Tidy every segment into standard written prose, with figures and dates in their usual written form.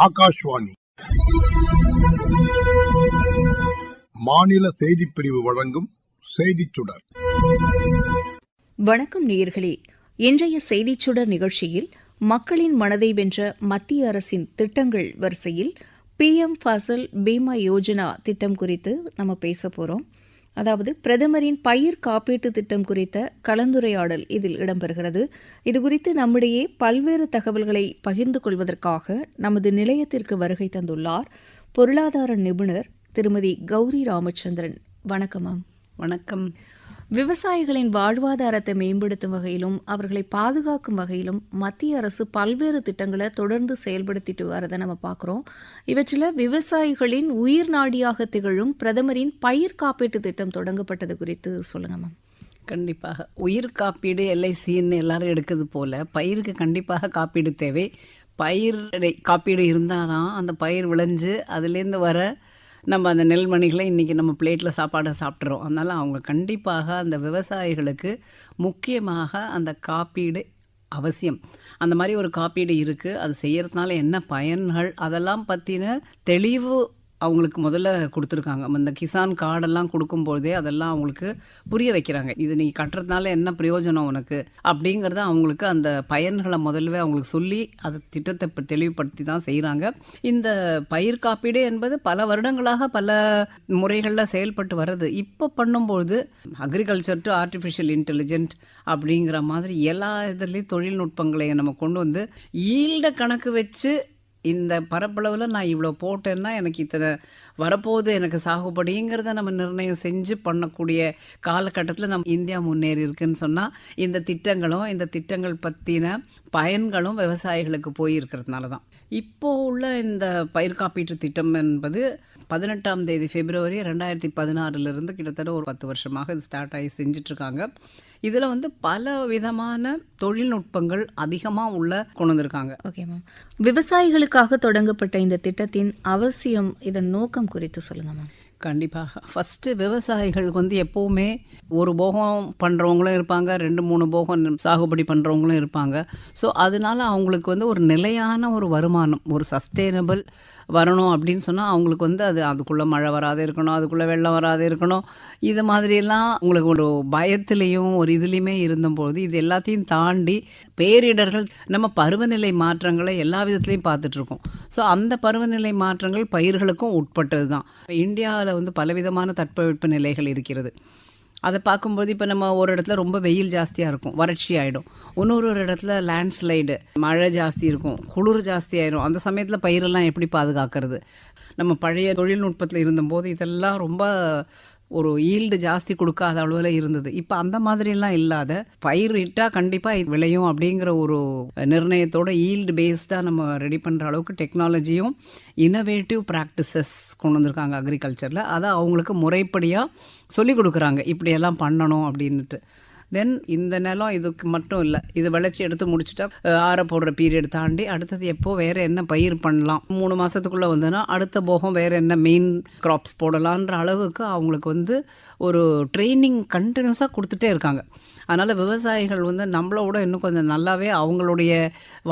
ஆகாஷ்வாணி மாநில செய்திப் பிரிவு வழங்கும் செய்திச் சுடர். வணக்கம் நேயர்களே. இன்றைய செய்திச் சுடர் நிகழ்ச்சியில் மக்களின் மனதை வென்ற மத்திய அரசின் திட்டங்கள் வரிசையில் PM ஃபசல் பீமா யோஜனா திட்டம் குறித்து நம்ம பேச போறோம். அதாவது பிரதமரின் பயிர் காப்பீட்டு திட்டம் குறித்த கலந்துரையாடல் இதில் இடம்பெறுகிறது. இதுகுறித்து நம்மிடையே பல்வேறு தகவல்களை பகிர்ந்து கொள்வதற்காக நமது நிலையத்திற்கு வருகை தந்துள்ளார் பொருளாதார நிபுணர் திருமதி கௌரி ராமச்சந்திரன். வணக்கம் மேம். வணக்கம். விவசாயிகளின் வாழ்வாதாரத்தை மேம்படுத்தும் வகையிலும் அவர்களை பாதுகாக்கும் வகையிலும் மத்திய அரசு பல்வேறு திட்டங்களை தொடர்ந்து செயல்படுத்திட்டு வரதை நம்ம பார்க்குறோம். இவற்றில் விவசாயிகளின் உயிர் நாடியாக திகழும் பிரதமரின் பயிர் காப்பீட்டு திட்டம் தொடங்கப்பட்டது குறித்து சொல்லுங்க மேம். கண்டிப்பாக உயிர் காப்பீடு LICன்னு எல்லாரும் எடுக்கிறது போல பயிருக்கு கண்டிப்பாக காப்பீடு தேவை. பயிர் காப்பீடு இருந்தால் தான் அந்த பயிர் விளைஞ்சு அதுலேருந்து வர நம்ம அந்த நெல்மணிகளை இன்றைக்கி நம்ம பிளேட்டில் சாப்பாடை சாப்பிட்றோம். அதனால் அவங்க கண்டிப்பாக அந்த விவசாயிகளுக்கு முக்கியமாக அந்த காப்பீடு அவசியம். அந்த மாதிரி ஒரு காப்பீடு இருக்குது. அது செய்கிறதுனால என்ன பயன்கள் அதெல்லாம் பற்றின தெளிவு அவங்களுக்கு முதல்ல கொடுத்துருக்காங்க. இந்த கிசான் கார்டெல்லாம் கொடுக்கும்போதே அதெல்லாம் அவங்களுக்கு புரிய வைக்கிறாங்க. இது நீ கட்டுறதுனால என்ன பிரயோஜனம் உனக்கு அப்படிங்கிறத அவங்களுக்கு அந்த பயன்களை முதல்ல அவங்களுக்கு சொல்லி அது திட்டத்தை தெளிவுபடுத்தி தான் செய்கிறாங்க. இந்த பயிர் காப்பீடு என்பது பல வருடங்களாக பல முறைகளில் செயல்பட்டு வருது. இப்போ பண்ணும்போது அக்ரிகல்ச்சர் டு ஆர்டிஃபிஷியல் இன்டெலிஜென்ட் அப்படிங்கிற மாதிரி எல்லா இதுலேயும் தொழில்நுட்பங்களை நம்ம கொண்டு வந்து ஈல்ட கணக்கு வச்சு இந்த பரப்பளவில் நான் இவ்வளோ போட்டேன்னா எனக்கு இத்தனை வரப்போகுது எனக்கு சாகுபடிங்கிறத நம்ம நிர்ணயம் செஞ்சு பண்ணக்கூடிய காலகட்டத்தில் நம்ம இந்தியா முன்னேறி இருக்குன்னு சொன்னால் இந்த திட்டங்கள் பற்றின பயன்களும் விவசாயிகளுக்கு போயிருக்கிறதுனால தான். இப்போது உள்ள இந்த பயிர் காப்பீட்டு திட்டம் என்பது 18ஆம் தேதி February 2016 கிட்டத்தட்ட ஒரு 10 வருஷமாக இது ஸ்டார்ட் ஆகி செஞ்சிட்ருக்காங்க. இதில் பல விதமான தொழில்நுட்பங்கள் அதிகமாக கொண்டு வந்திருக்காங்க. Okay ma'am. விவசாயிகளுக்காக தொடங்கப்பட்ட இந்த திட்டத்தின் அவசியம், இதன் நோக்கம் குறித்து சொல்லுங்க மேம். கண்டிப்பாக ஃபஸ்ட்டு விவசாயிகளுக்கு எப்போவுமே ஒரு போகம் பண்ணுறவங்களும் இருப்பாங்க, 2-3 போகம் சாகுபடி பண்ணுறவங்களும் இருப்பாங்க. ஸோ அதனால அவங்களுக்கு ஒரு நிலையான ஒரு வருமானம், ஒரு சஸ்டெயினபிள் வரணும் அப்படின்னு சொன்னால் அவங்களுக்கு அதுக்குள்ளே மழை வராது இருக்கணும், அதுக்குள்ளே வெள்ளம் வராது இருக்கணும். இது மாதிரியெல்லாம் உங்களுக்கு ஒரு பயத்துலேயும் ஒரு இதுலேயுமே இருந்தபோது இது எல்லாத்தையும் தாண்டி பேரிடர்கள், நம்ம பருவநிலை மாற்றங்களை எல்லா விதத்துலையும் பார்த்துட்ருக்கோம். ஸோ அந்த பருவநிலை மாற்றங்கள் பயிர்களுக்கும் உட்பட்டது தான். இந்தியாவில் பலவிதமான தட்பவெட்ப நிலைகள் இருக்கிறது. அதை பார்க்கும்போது இப்போ நம்ம ஒரு இடத்துல ரொம்ப வெயில் ஜாஸ்தியாக இருக்கும், வறட்சி ஆகிடும். இன்னொரு இடத்துல லேண்ட்ஸ்லைடு, மழை ஜாஸ்தி இருக்கும், குளிர் ஜாஸ்தி ஆகிடும். அந்த சமயத்தில் பயிரெல்லாம் எப்படி பாதுகாக்கிறது? நம்ம பழைய தொழில்நுட்பத்தில் இருந்தபோது இதெல்லாம் ரொம்ப ஒரு ஈல்டு ஜாஸ்தி கொடுக்காத அளவில் இருந்தது. இப்போ அந்த மாதிரிலாம் இல்லாத பயிர் இட்டால் கண்டிப்பாக விளையும் அப்படிங்கிற ஒரு நிர்ணயத்தோட ஈல்டு பேஸ்டாக நம்ம ரெடி பண்ணுற அளவுக்கு டெக்னாலஜியும் இன்னோவேட்டிவ் ப்ராக்டிசஸ் கொண்டு வந்திருக்காங்க அக்ரிகல்ச்சரில். அதை அவங்களுக்கு முறைப்படியாக சொல்லிக் கொடுக்குறாங்க, இப்படியெல்லாம் பண்ணணும் அப்படின்ட்டு. தென் இந்த நிலம் இதுக்கு மட்டும் இல்லை, இது விளைச்சி எடுத்து முடிச்சுட்டா ஆற போடுற பீரியட் தாண்டி அடுத்தது எப்போ வேறு என்ன பயிர் பண்ணலாம், 3 மாதத்துக்குள்ளே வந்துன்னா அடுத்த போகம் வேறு என்ன மெயின் க்ராப்ஸ் போடலான்ற அளவுக்கு அவங்களுக்கு ஒரு ட்ரைனிங் கண்டினியூஸாக கொடுத்துட்டே இருக்காங்க. அதனால் விவசாயிகள் நம்மளோட இன்னும் கொஞ்சம் நல்லாவே அவங்களுடைய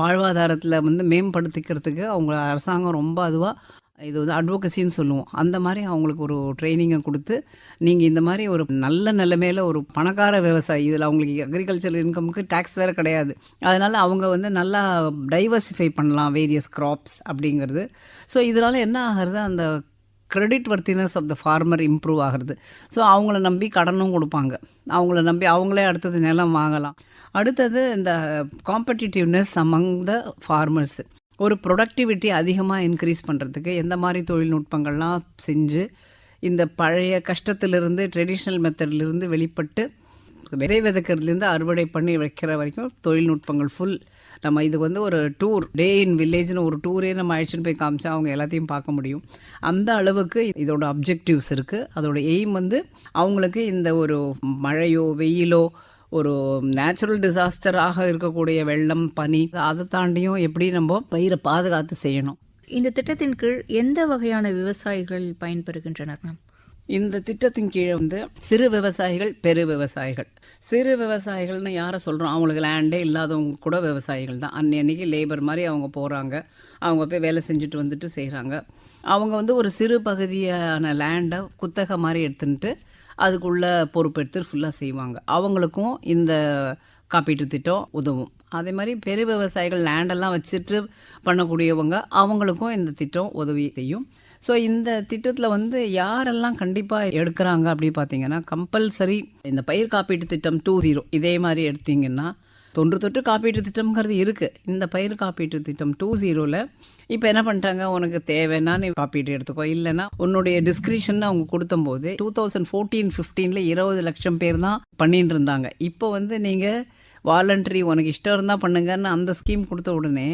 வாழ்வாதாரத்தில் மேம்படுத்திக்கிறதுக்கு அவங்க அரசாங்கம் ரொம்ப அதுவாக இது அட்வொகசின்னு சொல்லுவோம், அந்த மாதிரி அவங்களுக்கு ஒரு ட்ரைனிங்கை கொடுத்து நீங்கள் இந்த மாதிரி ஒரு நல்ல நிலைமையில் ஒரு பணக்கார விவசாயி, இதில் அவங்களுக்கு அக்ரிகல்ச்சர் இன்கமுக்கு டேக்ஸ் வேறு கிடையாது. அதனால் அவங்க நல்லா டைவர்சிஃபை பண்ணலாம் வேரியஸ் க்ராப்ஸ் அப்படிங்கிறது. ஸோ இதனால் என்ன ஆகிறது, அந்த credit worthiness of the farmer improve ஆகிறது. ஸோ அவங்கள நம்பி கடனும் கொடுப்பாங்க, அவங்கள நம்பி அவங்களே அடுத்தது நிலம் வாங்கலாம். அடுத்தது இந்த காம்படிட்டிவ்னஸ் அமங் த ஃபார்மர்ஸ், ஒரு ப்ரொடக்டிவிட்டி அதிகமாக இன்க்ரீஸ் பண்ணுறதுக்கு எந்த மாதிரி தொழில்நுட்பங்கள்லாம் செஞ்சு இந்த பழைய கஷ்டத்திலிருந்து ட்ரெடிஷ்னல் மெத்தட்லேருந்து வெளிப்பட்டு விதை விதைக்கிறதுலேருந்து அறுவடை பண்ணி வைக்கிற வரைக்கும் தொழில்நுட்பங்கள் ஃபுல். நம்ம இதுக்கு ஒரு டூர், டே இன் வில்லேஜ்னு ஒரு டூரே நம்ம அழைச்சின்னு போய் காமிச்சா அவங்க எல்லாத்தையும் பார்க்க முடியும். அந்த அளவுக்கு இதோட அப்ஜெக்டிவ்ஸ் இருக்குது. அதோட எய்ம் அவங்களுக்கு இந்த ஒரு மழையோ வெயிலோ ஒரு நேச்சுரல் டிசாஸ்டராக இருக்கக்கூடிய வெள்ளம், பனி, அதை தாண்டியும் எப்படி நம்ம பயிரை பாதுகாத்து செய்யணும். இந்த திட்டத்தின் கீழ் எந்த வகையான விவசாயிகள் பயன்பெறுகின்றனர் மேம்? இந்த திட்டத்தின் கீழே வந்து சிறு விவசாயிகள், பெரு விவசாயிகள். சிறு விவசாயிகள்னு யாரை சொல்கிறோம்? அவங்களுக்கு லேண்டே இல்லாதவங்க கூட விவசாயிகள் தான். அன்னைக்கு லேபர் மாதிரி அவங்க போகிறாங்க, அவங்க போய் வேலை செஞ்சுட்டு வந்துட்டு செய்கிறாங்க. அவங்க வந்து ஒரு சிறு பகுதியான லேண்டை குத்தகை மாதிரி எடுத்துட்டு அதுக்குள்ளே பொறுப்பெடுத்து ஃபுல்லாக செய்வாங்க. அவங்களுக்கும் இந்த காப்பீட்டு திட்டம் உதவும். அதே மாதிரி பெரு விவசாயிகள் லேண்டெல்லாம் வச்சுட்டு பண்ணக்கூடியவங்க, அவங்களுக்கும் இந்த திட்டம் உதவி செய்யும். ஸோ இந்த திட்டத்தில் வந்து யாரெல்லாம் கண்டிப்பாக எடுக்கிறாங்க அப்படின்னு பார்த்தீங்கன்னா, கம்பல்சரி இந்த பயிர் காப்பீட்டு திட்டம் 2.0 இதே மாதிரி எடுத்தீங்கன்னா, தொன்று காப்பீட்டு திட்டம்ங்கிறது இருக்குது. இந்த பயிர் காப்பீட்டு திட்டம் 2.0ல் இப்போ என்ன பண்ணிட்டாங்க, உனக்கு தேவைன்னா நீ காப்பீட்டு எடுத்துக்கோ, இல்லைன்னா உன்னுடைய டிஸ்கிரிப்ஷன் அவங்க கொடுத்தம்போது 2014-15 20 லட்சம் பேர் தான் பண்ணிட்டு இருந்தாங்க. இப்போ வந்து நீங்கள் வாலண்டரி உனக்கு இஷ்டம் இருந்தால் பண்ணுங்கன்னு அந்த ஸ்கீம் கொடுத்த உடனே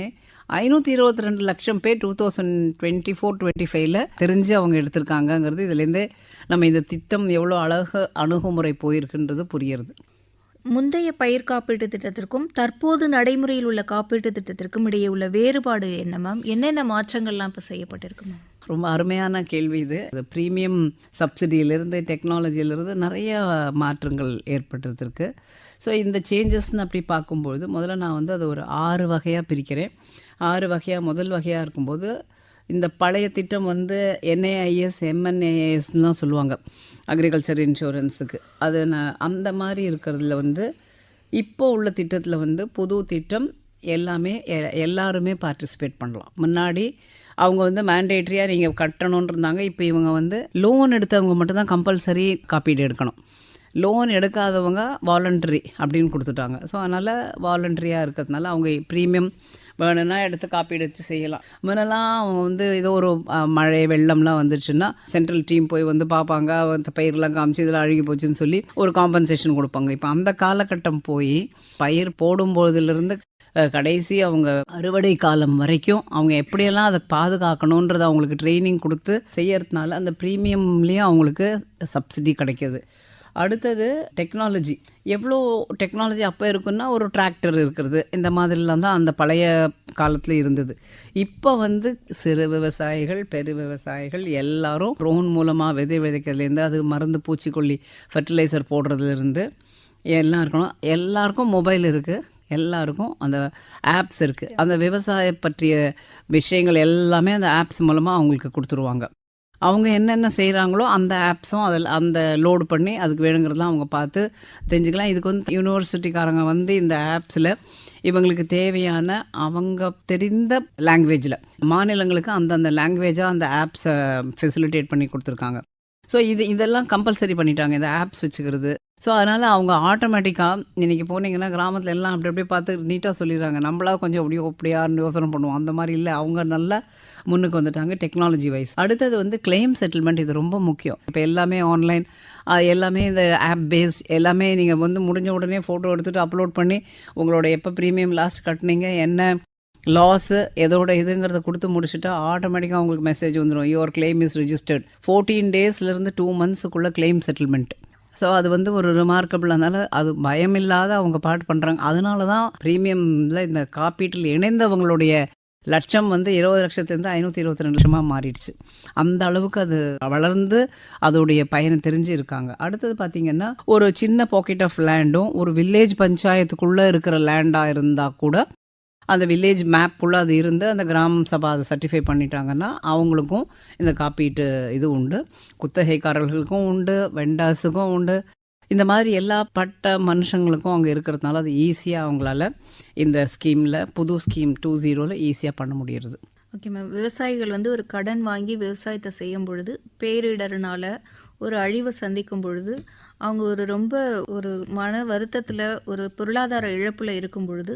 522 லட்சம் பேர் 2024-25 தெரிஞ்சு அவங்க எடுத்திருக்காங்கங்கிறது இதுலேருந்து நம்ம இந்த திட்டம் எவ்வளோ அழகு அணுகுமுறை போயிருக்குன்றது புரியுறது. முந்தைய பயிர் காப்பீட்டு திட்டத்திற்கும் தற்போது நடைமுறையில் உள்ள காப்பீட்டு திட்டத்திற்கும் இடையே உள்ள வேறுபாடு என்ன மேம்? என்னென்ன மாற்றங்கள்லாம் இப்போ செய்யப்பட்டிருக்கு மேம்? ரொம்ப அருமையான கேள்வி இது. ப்ரீமியம் சப்சிடியிலேருந்து டெக்னாலஜியிலேருந்து நிறைய மாற்றங்கள் ஏற்பட்டிருக்கு. ஸோ இந்த சேஞ்சஸ்ன்னு அப்படி பார்க்கும்பொழுது முதல்ல நான் வந்து அதை ஒரு 6 வகையாக பிரிக்கிறேன். 6 வகையாக முதல் வகையாக இருக்கும்போது இந்த பழைய திட்டம் வந்து NAIS MNAISலாம் சொல்லுவாங்க அக்ரிகல்ச்சர் இன்சூரன்ஸுக்கு. அது நான் அந்த மாதிரி இருக்கிறதுல வந்து இப்போ உள்ள திட்டத்தில் வந்து புது திட்டம் எல்லாமே எல்லாருமே பார்ட்டிசிபேட் பண்ணலாம். முன்னாடி அவங்க வந்து மேண்டேட்ரியாக நீங்கள் கட்டணும்னு இருந்தாங்க. இப்போ இவங்க வந்து லோன் எடுத்தவங்க மட்டும்தான் கம்பல்சரி காப்பீடு எடுக்கணும். லோன் எடுக்காதவங்க வாலண்டரி அப்படின்னு கொடுத்துட்டாங்க. ஸோ அதனால் வாலண்டரியாக இருக்கிறதுனால அவங்க ப்ரீமியம் வேணும்னா எடுத்து காப்பீடு வச்சு செய்யலாம். முன்னெல்லாம் அவங்க வந்து ஏதோ ஒரு மழை வெள்ளம்லாம் வந்துடுச்சுன்னா சென்ட்ரல் டீம் போய் வந்து பார்ப்பாங்க, அந்த பயிரெலாம் காமிச்சு இதில் அழுகி போச்சுன்னு சொல்லி ஒரு காம்பன்சேஷன் கொடுப்பாங்க. இப்போ அந்த காலகட்டம் போய் பயிர் போடும்போதிலிருந்து கடைசி அவங்க அறுவடை காலம் வரைக்கும் அவங்க எப்படியெல்லாம் அதை பாதுகாக்கணுன்றதை அவங்களுக்கு ட்ரைனிங் கொடுத்து செய்யறதுனால அந்த ப்ரீமியம்லேயும் அவங்களுக்கு சப்சிடி கிடைக்கிது. அடுத்தது டெக்னாலஜி. எவ்வளோ டெக்னாலஜி அப்போ இருக்குன்னா, ஒரு டிராக்டர் இருக்கிறது, இந்த மாதிரிலாம் தான் அந்த பழைய காலத்தில் இருந்தது. இப்போ வந்து சிறு விவசாயிகள், பெரு விவசாயிகள் எல்லாரும் ட்ரோன் மூலமாக விதைக்கிறதுலேருந்து அது மருந்து பூச்சிக்கொல்லி ஃபர்டிலைசர் போடுறதுலேருந்து எல்லாம் இருக்கணும். எல்லாருக்கும் மொபைல் இருக்குது, எல்லாருக்கும் அந்த ஆப்ஸ் இருக்குது. அந்த விவசாய பற்றிய விஷயங்கள் எல்லாமே அந்த ஆப்ஸ் மூலமாக அவங்களுக்கு கொடுத்துருவாங்க. அவங்க என்னென்ன செய்கிறாங்களோ அந்த ஆப்ஸும் அதில் அந்த லோடு பண்ணி அதுக்கு வேணுங்கிறதுலாம் அவங்க பார்த்து தெரிஞ்சுக்கலாம். இதுக்கு வந்து யூனிவர்சிட்டிக்காரங்க வந்து இந்த ஆப்ஸில் இவங்களுக்கு தேவையான அவங்க தெரிந்த லாங்குவேஜில் மாநிலங்களுக்கு அந்தந்த லாங்குவேஜாக அந்த ஆப்ஸை ஃபெசிலிட்டேட் பண்ணி கொடுத்துருக்காங்க. ஸோ இதெல்லாம் கம்பல்சரி பண்ணிட்டாங்க இந்த ஆப்ஸ் வச்சுக்கிறது. ஸோ அதனால் அவங்க ஆட்டோமேட்டிக்காக இன்றைக்கி போனீங்கன்னா கிராமத்தில் எல்லாம் அப்படி அப்படியே பார்த்து நீட்டாக சொல்லிடுறாங்க. நம்மளா கொஞ்சம் அப்படியான்னு யோசனை பண்ணுவோம். அந்த மாதிரி இல்லை, அவங்க நல்லா முன்னுக்கு வந்துட்டாங்க டெக்னாலஜி வைஸ். அடுத்தது வந்து கிளைம் செட்டில்மெண்ட். இது ரொம்ப முக்கியம். இப்போ எல்லாமே ஆன்லைன், எல்லாமே இந்த ஆப் பேஸ், எல்லாமே நீங்கள் வந்து முடிஞ்ச உடனே ஃபோட்டோ எடுத்துகிட்டு அப்லோட் பண்ணி உங்களோட எப்போ ப்ரீமியம் லாஸ்ட் கட்டினீங்க, என்ன லாஸு, எதோட இதுங்கிறத கொடுத்து முடிச்சுட்டா ஆட்டோமேட்டிக்காக உங்களுக்கு மெசேஜ் வந்துடும், யுவர் கிளைம் இஸ் ரிஜிஸ்டர்ட். 14 டேஸ்லேருந்து 2 மந்த்ஸுக்குள்ளே கிளைம் செட்டில்மெண்ட். ஸோ அது வந்து ஒரு ரிமார்க்கபிள். அதனால் அது பயமில்லாத அவங்க பாட்டு பண்ணுறாங்க. அதனால தான் ப்ரீமியமில் இந்த காப்பீட்டில் இணைந்தவங்களுடைய லட்சம் வந்து 20 லட்சத்துலேருந்து 522 லட்சமாக மாறிடுச்சு. அந்த அளவுக்கு அது வளர்ந்து அதோடைய பயனை தெரிஞ்சு இருக்காங்க. அடுத்தது பார்த்திங்கன்னா, ஒரு சின்ன பாக்கெட் ஆஃப் லேண்டும் ஒரு வில்லேஜ் பஞ்சாயத்துக்குள்ளே இருக்கிற லேண்டாக இருந்தால் கூட அந்த வில்லேஜ் மேப்புள்ளே அது இருந்து அந்த கிராம சபா அதை சர்டிஃபை பண்ணிட்டாங்கன்னா அவங்களுக்கும் இந்த காப்பீட்டு இது உண்டு. குத்தகைக்காரர்களுக்கும் உண்டு, வெண்டாஸுக்கும் உண்டு. இந்த மாதிரி எல்லா பட்ட மனுஷங்களுக்கும் அங்கே இருக்கிறதுனால அது ஈஸியாக அவங்களால இந்த ஸ்கீமில் புது ஸ்கீம் 2.0ல் ஈஸியாக பண்ண முடியுது. Okay ma'am. விவசாயிகள் வந்து ஒரு கடன் வாங்கி விவசாயத்தை செய்யும் பொழுது பேரிடர்னால ஒரு அழிவை சந்திக்கும் பொழுது அவங்க ரொம்ப மன வருத்தத்தில் ஒரு பொருளாதார இழப்பில் இருக்கும் பொழுது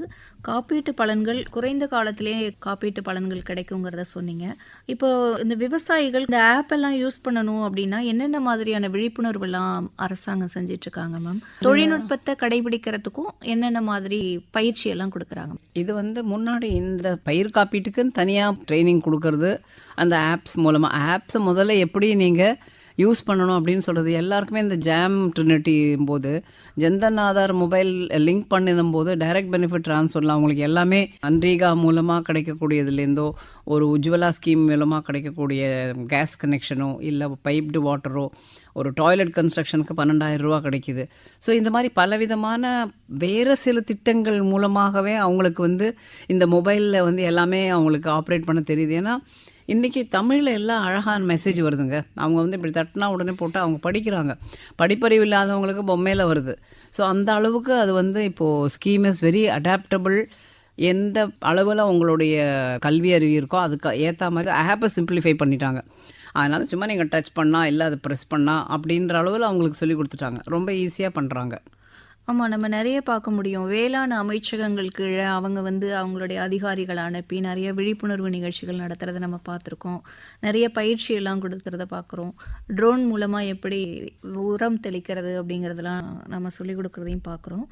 காப்பீட்டு பலன்கள் குறைந்த காலத்திலேயே காப்பீட்டு பலன்கள் கிடைக்குங்கிறத சொன்னீங்க. இப்போ இந்த விவசாயிகள் இந்த ஆப் எல்லாம் யூஸ் பண்ணணும் அப்படின்னா என்னென்ன மாதிரியான விழிப்புணர்வுலாம் அரசாங்கம் செஞ்சிட்ருக்காங்க மேம்? தொழில்நுட்பத்தை கடைபிடிக்கிறதுக்கும் என்னென்ன மாதிரி பயிற்சி எல்லாம் கொடுக்குறாங்க? இது வந்து முன்னாடி இந்த பயிர் காப்பீட்டுக்குன்னு தனியாக ட்ரைனிங் கொடுக்கறது அந்த ஆப்ஸ் மூலமாக. ஆப்ஸை முதல்ல எப்படி நீங்கள் யூஸ் பண்ணணும் அப்படின்னு சொல்கிறது எல்லாருக்குமே இந்த ஜாம் ட்ரினிட்டி போது ஜன்தன் ஆதார் மொபைல் லிங்க் பண்ணினும் போது டைரக்ட் பெனிஃபிட் ட்ரான்ஸ்ஃபரில் அவங்களுக்கு எல்லாமே அன்ரீகா மூலமாக கிடைக்கக்கூடியதுலேருந்தோ ஒரு உஜ்வலா ஸ்கீம் மூலமாக கிடைக்கக்கூடிய கேஸ் கனெக்ஷனோ இல்லை பைப்டு வாட்டரோ ஒரு டாய்லெட் கன்ஸ்ட்ரக்ஷனுக்கு 12,000 ரூபா கிடைக்கிது. ஸோ இந்த மாதிரி பலவிதமான வேறு சில திட்டங்கள் மூலமாகவே அவங்களுக்கு வந்து இந்த மொபைலில் வந்து எல்லாமே அவங்களுக்கு ஆப்ரேட் பண்ண தெரியுது. ஏன்னா இன்றைக்கி தமிழில் எல்லாம் அழகான மெசேஜ் வருதுங்க. அவங்க வந்து இப்படி தட்டினா உடனே போட்டு அவங்க படிக்கிறாங்க. படிப்பறிவு இல்லாதவங்களுக்கு பொம்மையில் வருது. ஸோ அந்த அளவுக்கு அது வந்து இப்போது ஸ்கீம் இஸ் வெரி அடாப்டபிள். எந்த அளவில் உங்களுடைய கல்வி அறிவு இருக்கோ அதுக்கு ஏற்ற மாதிரி ஆப்பை சிம்பிளிஃபை பண்ணிட்டாங்க. அதனால் சும்மா நீங்கள் டச் பண்ணால் இல்லை அதை ப்ரெஸ் பண்ணால் அப்படின்ற அளவில் அவங்களுக்கு சொல்லி கொடுத்துட்டாங்க. ரொம்ப ஈஸியாக பண்ணுறாங்க. ஆமாம், நம்ம நிறைய பார்க்க முடியும். வேளாண் அமைச்சகங்கள் கீழே அவங்க வந்து அவங்களுடைய அதிகாரிகளை அனுப்பி நிறைய விழிப்புணர்வு நிகழ்ச்சிகள் நடத்துகிறத நம்ம பார்த்துருக்கோம். நிறைய பயிற்சியெல்லாம் கொடுக்கறத பார்க்குறோம். ட்ரோன் மூலமாக எப்படி உரம் தெளிக்கிறது அப்படிங்கிறதெல்லாம் நம்ம சொல்லிக் கொடுக்குறதையும் பார்க்குறோம்.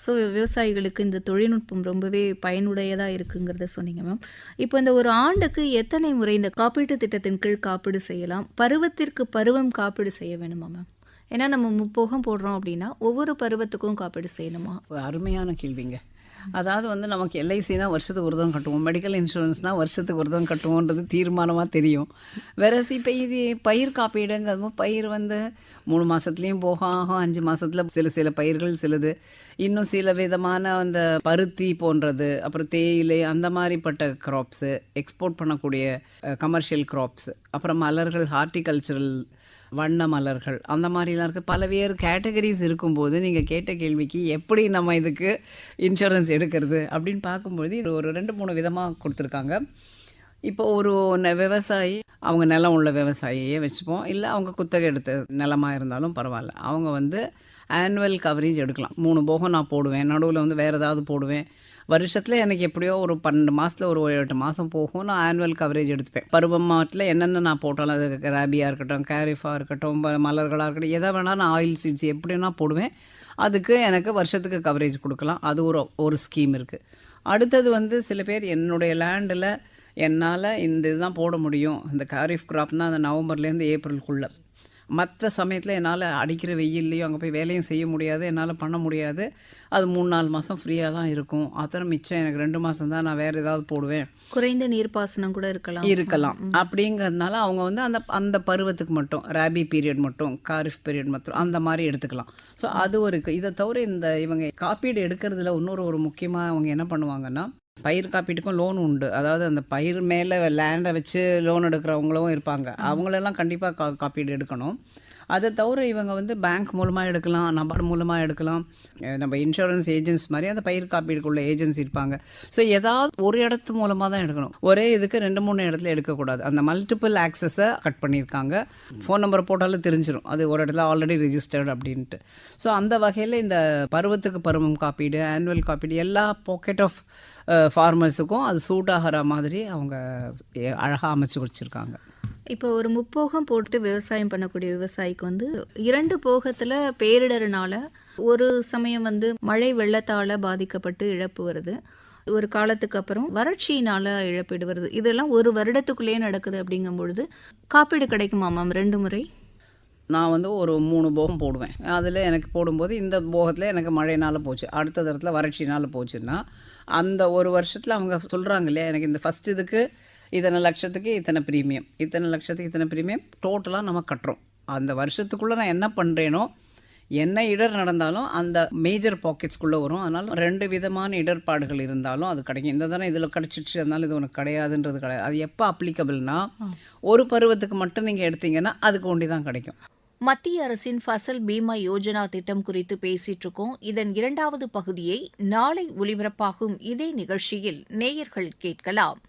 ஸோ விவசாயிகளுக்கு இந்த தொழில்நுட்பம் ரொம்பவே பயனுடையதாக இருக்குங்கிறத சொன்னீங்க மேம். இப்போ இந்த ஒரு ஆண்டுக்கு எத்தனை முறை இந்த காப்பீட்டு திட்டத்தின் கீழ் காப்பீடு செய்யலாம்? பருவத்திற்கு பருவம் காப்பீடு செய்ய வேணுமா மேம்? ஏன்னா நம்ம முப்போகம் போடுறோம் அப்படின்னா ஒவ்வொரு பருவத்துக்கும் காப்பீடு செய்யணுமா? ஒரு அருமையான கேள்விங்க. அதாவது வந்து நமக்கு எல்ஐசினா வருஷத்துக்கு ஒரு தான் கட்டுவோம், மெடிக்கல் இன்சூரன்ஸ்னால் வருஷத்துக்கு ஒரு தான் கட்டுவோன்றது தீர்மானமாக தெரியும். வேற இப்போ இது பயிர் காப்பீடுங்கிறது பயிர் வந்து 3 மாதத்துலேயும் போகும், 5 மாதத்தில் சில பயிர்கள் சிலது, இன்னும் சில விதமான அந்த பருத்தி போன்றது, அப்புறம் தேயிலை அந்த மாதிரிப்பட்ட க்ராப்ஸு, எக்ஸ்போர்ட் பண்ணக்கூடிய கமர்ஷியல் க்ராப்ஸு, அப்புறம் மலர்கள், ஹார்டிகல்ச்சரல் வண்ண மலர்கள், அந்த மாதிரிலாம் இருக்குது. பலவேறு கேட்டகரிஸ் இருக்கும்போது நீங்கள் கேட்ட கேள்விக்கு எப்படி நம்ம இதுக்கு இன்சூரன்ஸ் எடுக்கிறது அப்படின்னு பார்க்கும்போது ஒரு 2-3 விதமாக கொடுத்துருக்காங்க. இப்போ ஒரு விவசாயி, அவங்க நிலம் உள்ள விவசாயியே வச்சுப்போம், இல்லை அவங்க குத்தகை எடுத்த நிலமாக இருந்தாலும் பரவாயில்ல, அவங்க வந்து ஆனுவல் கவரேஜ் எடுக்கலாம். 3 போகம் நான் போடுவேன், நடுவில் வந்து வேறு ஏதாவது போடுவேன். வருஷத்தில் எனக்கு எப்படியோ ஒரு 12 மாதத்தில் ஒரு 8 மாதம் போகும். நான் ஆனுவல் கவரேஜ் எடுத்துப்பேன். பருவம் மாதத்தில் என்னென்ன நான் போட்டாலும், அது ராபியாக இருக்கட்டும், கேரிஃபாக இருக்கட்டும், மலர்களாக இருக்கட்டும், எதை வேணாலும் நான் ஆயில் சீட்ஸ் எப்படின்னா போடுவேன். அதுக்கு எனக்கு வருஷத்துக்கு கவரேஜ் கொடுக்கலாம். அது ஒரு ஸ்கீம் இருக்குது. அடுத்தது வந்து சில பேர் என்னுடைய லேண்டில் என்னால் இந்த இதுதான் போட முடியும், இந்த காரிஃப் கிராப்னால் அந்த நவம்பர்லேருந்து ஏப்ரலுக்குள்ளே, மற்ற சமயத்தில் என்னால் அடிக்கிற வெயில்லையும் அங்கே போய் வேலையும் செய்ய முடியாது, என்னால் பண்ண முடியாது, அது 3-4 மாதம் ஃப்ரீயாக தான் இருக்கும், அத்தனை மிச்சம் எனக்கு 2 மாதம் தான் நான் வேறு ஏதாவது போடுவேன், குறைந்த நீர்ப்பாசனம் கூட இருக்கலாம் அப்படிங்கிறதுனால அவங்க வந்து அந்த பருவத்துக்கு மட்டும், ராபி பீரியட் மட்டும், காரிஃப் பீரியட் மட்டும் அந்த மாதிரி எடுத்துக்கலாம். ஸோ அது ஒரு இதை தவிர இவங்க காப்பீடு எடுக்கிறதுல இன்னொரு முக்கியமாக அவங்க என்ன பண்ணுவாங்கன்னா, பயிர் காப்பீட்டுக்கும் லோன் உண்டு. அதாவது அந்த பயிர் மேலே லேண்டை வச்சு லோன் எடுக்கிறவங்களும் இருப்பாங்க. அவங்களெல்லாம் கண்டிப்பாக காப்பீடு எடுக்கணும். அதை தவிர இவங்க வந்து பேங்க் மூலமாக எடுக்கலாம், நபார்டு மூலமாக எடுக்கலாம். நம்ம இன்சூரன்ஸ் ஏஜென்ட்ஸ் மாதிரி அந்த பயிர் காப்பீடுக்குள்ள ஏஜென்சி இருப்பாங்க. ஸோ ஏதாவது ஒரு இடத்து மூலமாக தான் எடுக்கணும். ஒரே இதுக்கு 2-3 இடத்துல எடுக்கக்கூடாது. அந்த மல்டிபிள் ஆக்சஸை கட் பண்ணியிருக்காங்க. ஃபோன் நம்பர் போட்டாலும் தெரிஞ்சிடும் அது ஒரு இடத்துல ஆல்ரெடி ரிஜிஸ்டர்டு அப்படின்ட்டு. ஸோ அந்த வகையில் இந்த பருவத்துக்கு பருவம் காப்பீடு, ஆனுவல் காப்பீடு எல்லா பாக்கெட் ஆஃப் ஃபார்மர்ஸுக்கும் அது சூட் ஆகிற மாதிரி அவங்க அழகாக அமைச்சு வச்சுருக்காங்க. இப்போ ஒரு முப்போகம் போட்டு விவசாயம் பண்ணக்கூடிய விவசாயிக்கு வந்து 2 போகத்தில் பேரிடர்னால ஒரு சமயம் வந்து மழை வெள்ளத்தால் பாதிக்கப்பட்டு இழப்பு வருது, ஒரு காலத்துக்கு அப்புறம் வறட்சியினால் இழப்பீடு வருது. இதெல்லாம் ஒரு வருடத்துக்குள்ளேயே நடக்குது. அப்படிங்கும் பொழுது காப்பீடு கிடைக்குமா மேம் 2 முறை? நான் வந்து ஒரு 3 போகம் போடுவேன். அதில் எனக்கு போடும்போது இந்த போகத்தில் எனக்கு மழையினால் போச்சு, அடுத்த தரத்துல வறட்சினால் போச்சுன்னா அந்த ஒரு வருஷத்தில் அவங்க சொல்கிறாங்க இல்லையா, எனக்கு இந்த ஃபஸ்ட் இதுக்கு இத்தனை லட்சத்துக்கு இத்தனை ப்ரீமியம், இத்தனை லட்சத்துக்கு இத்தனை ப்ரீமியம் டோட்டலாக நம்ம கட்டுறோம். அந்த வருஷத்துக்குள்ளே நான் என்ன பண்ணுறேனோ, என்ன இடர் நடந்தாலும் அந்த மேஜர் பாக்கெட்ஸ்குள்ளே வரும். அதனால் 2 விதமான இடர்பாடுகள் இருந்தாலும் அது கிடைக்கும். இந்த தானே இதில் கிடச்சிச்சு, அதனால இது உனக்கு கிடையாதுன்றது கிடையாது. அது எப்போ அப்ளிகபிள்னா, ஒரு பருவத்துக்கு மட்டும் நீங்கள் எடுத்தீங்கன்னா அதுக்கு ஒண்டி தான் கிடைக்கும். மத்திய அரசின் ஃபசல் பீமா யோஜனா திட்டம் குறித்து பேசிட்டு இருக்கோம். இதன் 2வது பகுதியை நாளை ஒலிபரப்பாகும் இதே நிகழ்ச்சியில் நேயர்கள் கேட்கலாம்.